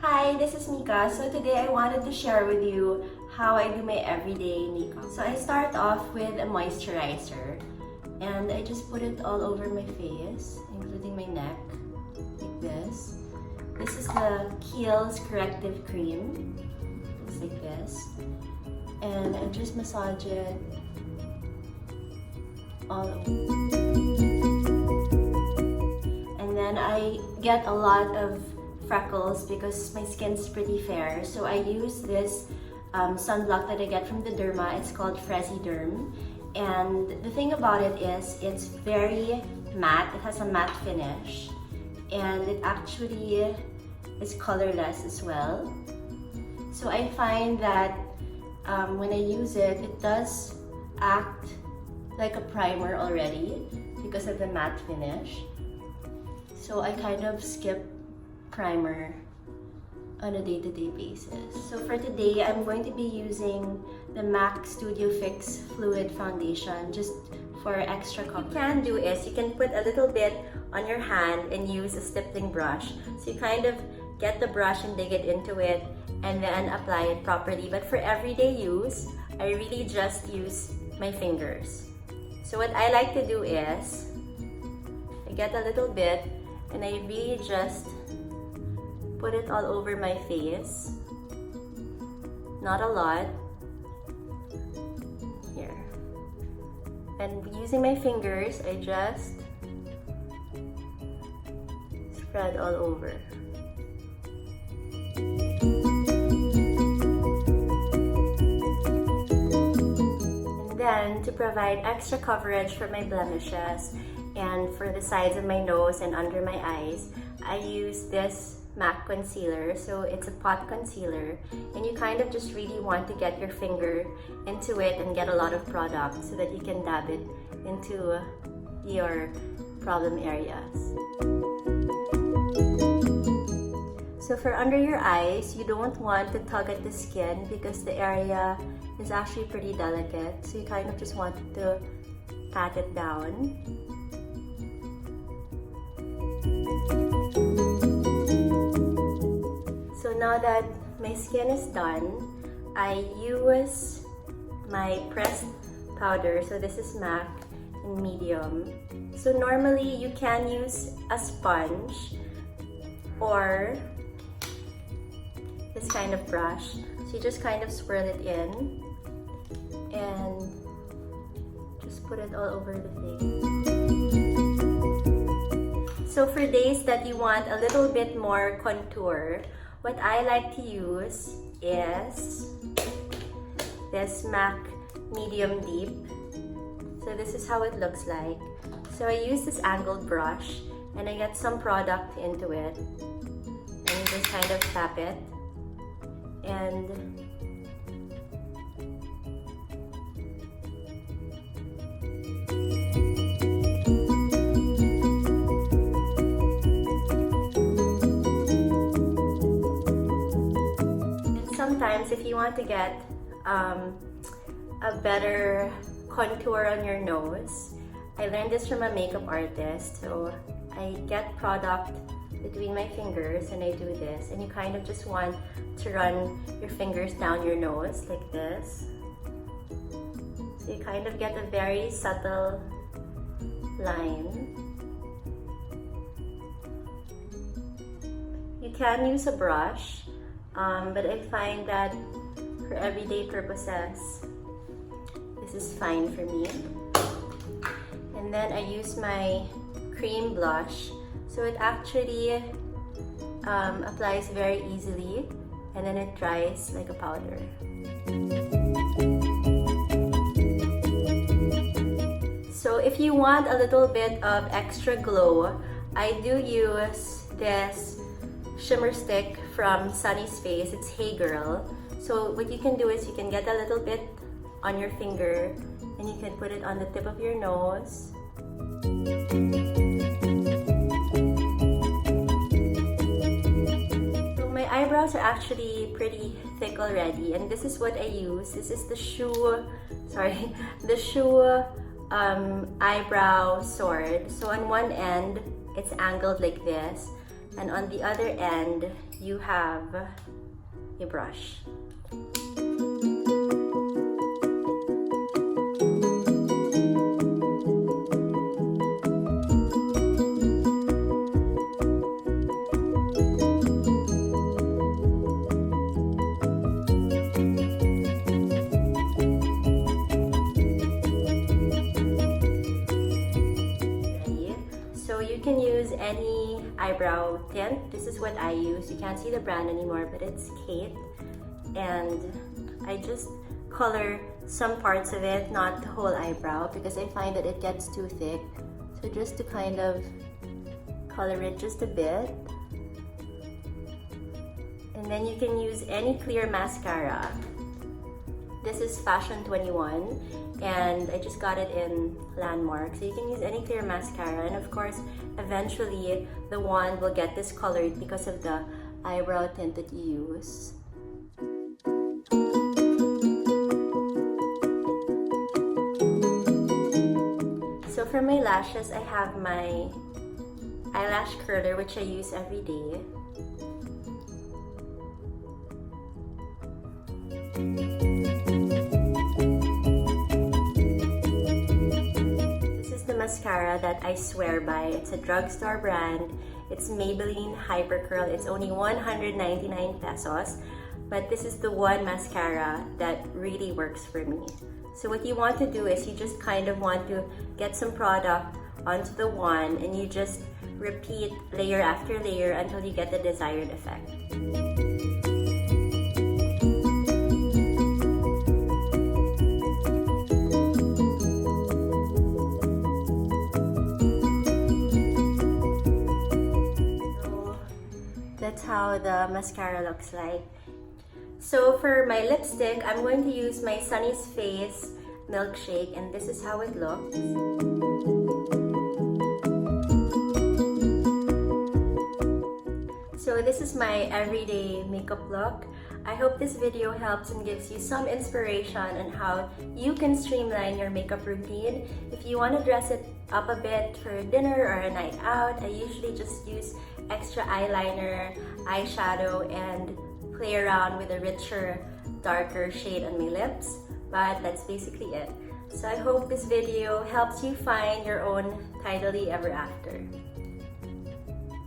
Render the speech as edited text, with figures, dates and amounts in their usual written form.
Hi, this is Mika. So today I wanted to share with you how I do my everyday makeup. So I start off with a moisturizer and I just put it all over my face, including my neck, like this. This is the Kiehl's Corrective Cream. It's like this. And I just massage it all over. And then I get a lot of freckles because my skin's pretty fair. So I use this sunblock that I get from the Derma. It's called Derm. And the thing about it is it's very matte. It has a matte finish. And it actually is colorless as well. So I find that when I use it, it does act like a primer already because of the matte finish. So I kind of skip primer on a day-to-day basis. So for today, I'm going to be using the MAC Studio Fix Fluid Foundation just for extra coverage. What you can do is you can put a little bit on your hand and use a stippling brush. So you kind of get the brush and dig it into it and then apply it properly. But for everyday use, I really just use my fingers. So what I like to do is I get a little bit and I really just put it all over my face. Not a lot. Here. And using my fingers, I just spread all over. And then to provide extra coverage for my blemishes and for the sides of my nose and under my eyes, I use this MAC concealer. So it's a pot concealer and you kind of just really want to get your finger into it and get a lot of product so that you can dab it into your problem areas. So for under your eyes, you don't want to tug at the skin because the area is actually pretty delicate. So you kind of just want to pat it down. So now that my skin is done, I use my pressed powder. So this is MAC in medium. So normally you can use a sponge or this kind of brush. So you just kind of swirl it in and just put it all over the face. So for days that you want a little bit more contour, what I like to use is this MAC Medium Deep. So this is how it looks like. So I use this angled brush and I get some product into it and just kind of tap it and sometimes if you want to get a better contour on your nose, I learned this from a makeup artist. So I get product between my fingers and I do this, and you kind of just want to run your fingers down your nose like this. So you kind of get a very subtle line. You can use a brush, but I find that for everyday purposes, this is fine for me. And then I use my cream blush. So it actually applies very easily and then it dries like a powder. So if you want a little bit of extra glow, I do use this shimmer stick from Sunny's Face. It's Hey Girl. So what you can do is you can get a little bit on your finger and you can put it on the tip of your nose. So my eyebrows are actually pretty thick already, and this is what I use. This is the Shu eyebrow sword. So on one end, it's angled like this, and on the other end, you have a brush. So you can use any eyebrow tint. This is what I use. You can't see the brand anymore, but it's Kate. And I just color some parts of it, not the whole eyebrow, because I find that it gets too thick. So just to kind of color it just a bit. And then you can use any clear mascara. This is Fashion 21, and I just got it in Landmark. So you can use any clear mascara, and of course, eventually the wand will get discolored because of the eyebrow tint that you use. So for my lashes, I have my eyelash curler, which I use every day. Mascara that I swear by. It's a drugstore brand. It's Maybelline Hyper Curl. It's only 199 pesos. But this is the one mascara that really works for me. So what you want to do is you just kind of want to get some product onto the wand, and you just repeat layer after layer until you get the desired effect. That's how the mascara looks like. So for my lipstick, I'm going to use my Sunny's Face Milkshake, and this is how it looks. So this is my everyday makeup look. I hope this video helps and gives you some inspiration on how you can streamline your makeup routine. If you want to dress it up a bit for dinner or a night out, I usually just use extra eyeliner, eyeshadow, and play around with a richer, darker shade on my lips. But that's basically it. So I hope this video helps you find your own tidily ever after.